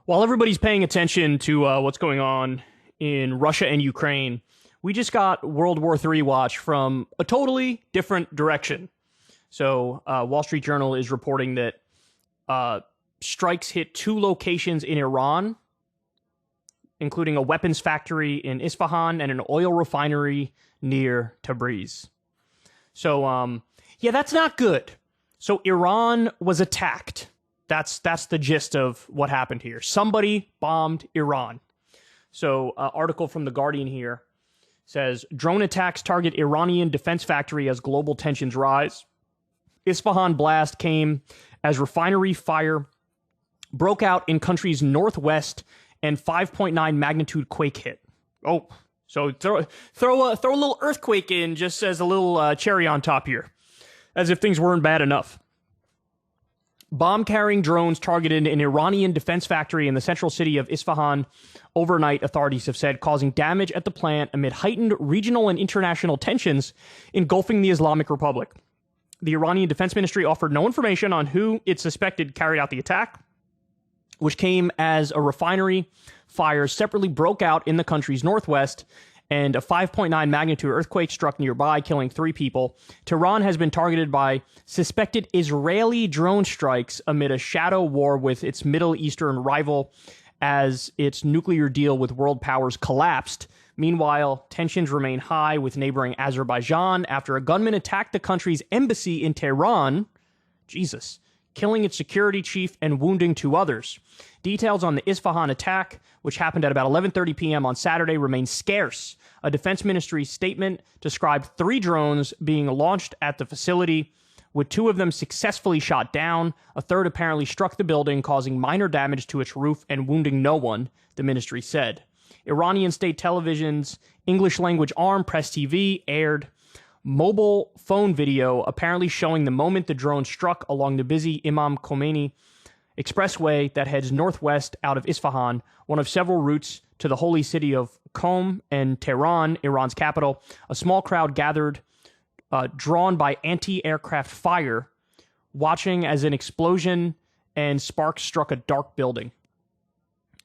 While everybody's paying attention to what's going on in Russia and Ukraine, we just got World War III watch from a totally different direction. So Wall Street Journal is reporting that strikes hit 2 locations in Iran, including a weapons factory in Isfahan and an oil refinery near Tabriz. So, yeah, that's not good. So Iran was attacked. That's the gist of what happened here. Somebody bombed Iran. So, article from The Guardian here says, drone attacks target Iranian defense factory as global tensions rise. Isfahan blast came as refinery fire broke out in country's northwest and 5.9 magnitude quake hit. Oh, so throw a little earthquake in just as a little cherry on top here, as if things weren't bad enough. Bomb-carrying drones targeted an Iranian defense factory in the central city of Isfahan overnight, authorities have said, causing damage at the plant amid heightened regional and international tensions engulfing the Islamic Republic. The Iranian Defense Ministry offered no information on who it suspected carried out the attack, which came as a refinery fire separately broke out in the country's northwest and a 5.9 magnitude earthquake struck nearby, killing 3 people. Tehran has been targeted by suspected Israeli drone strikes amid a shadow war with its Middle Eastern rival as its nuclear deal with world powers collapsed. Meanwhile, tensions remain high with neighboring Azerbaijan after a gunman attacked the country's embassy in Tehran, killing its security chief and wounding 2 others. Details on the Isfahan attack, which happened at about 11:30 p.m. on Saturday, remain scarce. A defense ministry statement described 3 drones being launched at the facility, with 2 of them successfully shot down. A third apparently struck the building, causing minor damage to its roof and wounding no one, the ministry said. Iranian state television's English-language arm, Press TV, aired mobile phone video apparently showing the moment the drone struck along the busy Imam Khomeini expressway that heads northwest out of Isfahan, one of several routes to the holy city of Qom and Tehran, Iran's capital. A small crowd gathered, drawn by anti-aircraft fire, watching as an explosion and sparks struck a dark building.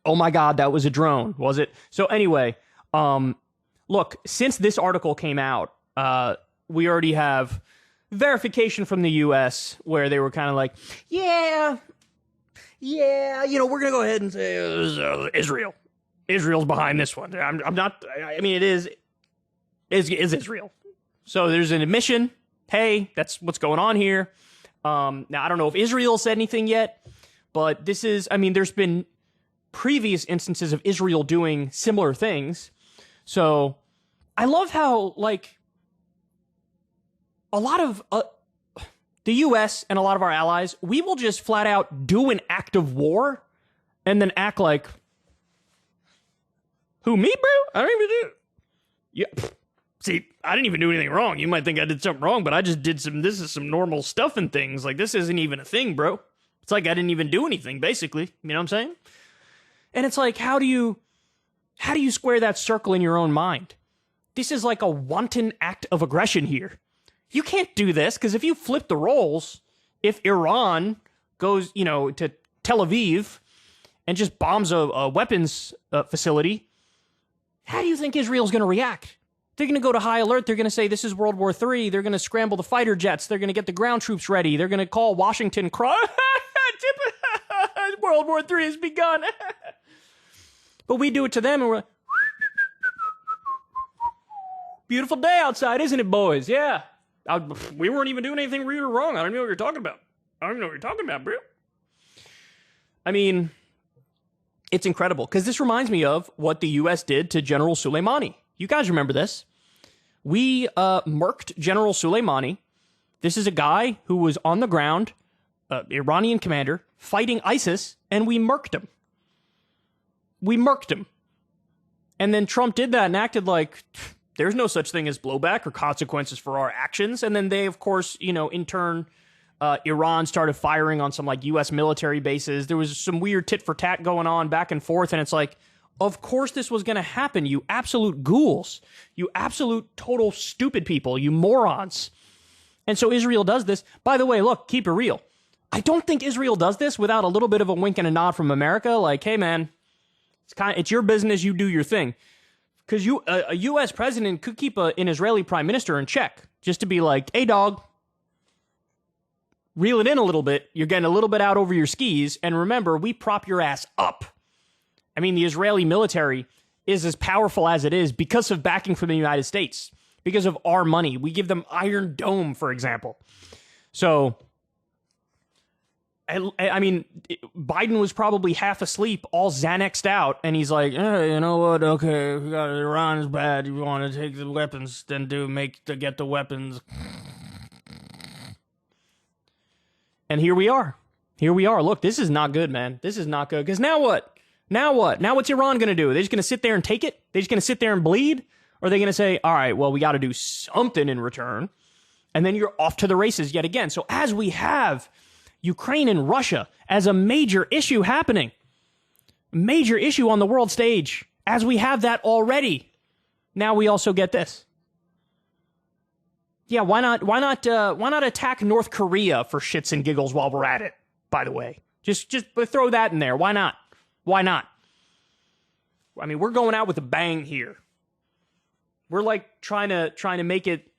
Oh my God, that was a drone, was it? So anyway, look, since this article came out, we already have verification from the U.S. where they were kind of like, yeah, we're going to go ahead and say it was, Israel. Israel's behind this one. I'm not, I mean, it is Israel. So there's an admission. Hey, that's what's going on here. Now, I don't know if Israel said anything yet, but this is, I mean, there's been previous instances of Israel doing similar things. So I love how, like, a lot of the U.S. and a lot of our allies, we will just flat out do an act of war and then act like, who, me, bro? I don't even do. Yeah. See, I didn't even do anything wrong. You might think I did something wrong, but I just did this is some normal stuff and things. Like, this isn't even a thing, bro. It's like I didn't even do anything, basically. You know what I'm saying? And it's like, how do you square that circle in your own mind? This is like a wanton act of aggression here. You can't do this, because if you flip the roles, if Iran goes, to Tel Aviv and just bombs a weapons facility, how do you think Israel's going to react? They're going to go to high alert. They're going to say this is World War III. They're going to scramble the fighter jets. They're going to get the ground troops ready. They're going to call Washington, World War III has begun. But we do it to them, and we're like, beautiful day outside, isn't it, boys? Yeah. We weren't even doing anything weird or wrong. I don't know what you're talking about. I don't even know what you're talking about, bro. I mean, it's incredible, because this reminds me of what the U.S. did to General Soleimani. You guys remember this. We murked General Soleimani. This is a guy who was on the ground, Iranian commander, fighting ISIS, and we murked him. And then Trump did that and acted like there's no such thing as blowback or consequences for our actions. And then they, of course, in turn, Iran started firing on some like U.S. military bases. There was some weird tit for tat going on back and forth. And it's like, of course this was going to happen, you absolute ghouls. You absolute total stupid people, you morons. And so Israel does this. By the way, look, keep it real. I don't think Israel does this without a little bit of a wink and a nod from America. Like, hey, man, it's your business. You do your thing. Because a U.S. president could keep an Israeli prime minister in check just to be like, hey, dog, reel it in a little bit. You're getting a little bit out over your skis. And remember, we prop your ass up. I mean, the Israeli military is as powerful as it is because of backing from the United States, because of our money. We give them Iron Dome, for example. So, I mean, Biden was probably half asleep, all Xanaxed out, and he's like, hey, you know what? Okay, we got Iran is bad. You want to take the weapons, then get the weapons. And here we are. Here we are. Look, this is not good, man. This is not good. Because now what? Now what? Now what's Iran going to do? Are they just going to sit there and take it? They're just going to sit there and bleed? Or are they going to say, all right, well, we got to do something in return? And then you're off to the races yet again. So as we have Ukraine and Russia as a major issue happening, major issue on the world stage, as we have that already, now we also get this. Yeah, why not attack North Korea for shits and giggles while we're at it, by the way? Just throw that in there. Why not? Why not? I mean, we're going out with a bang here. We're like trying to make it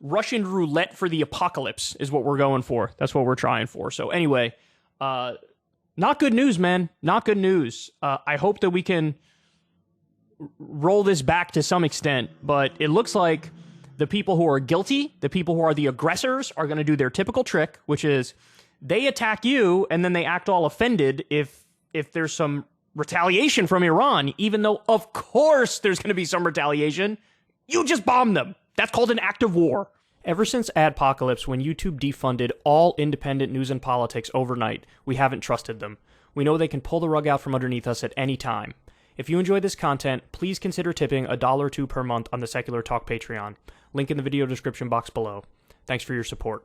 Russian roulette for the apocalypse is what we're going for. That's what we're trying for. So anyway, not good news, man. Not good news. I hope that we can roll this back to some extent, but it looks like the people who are guilty, the people who are the aggressors, are going to do their typical trick, which is they attack you and then they act all offended if there's some retaliation from Iran, even though, of course, there's going to be some retaliation. You just bomb them. That's called an act of war. Ever since Adpocalypse, when YouTube defunded all independent news and politics overnight, we haven't trusted them. We know they can pull the rug out from underneath us at any time. If you enjoy this content, please consider tipping $1 or $2 per month on the Secular Talk Patreon. Link in the video description box below. Thanks for your support.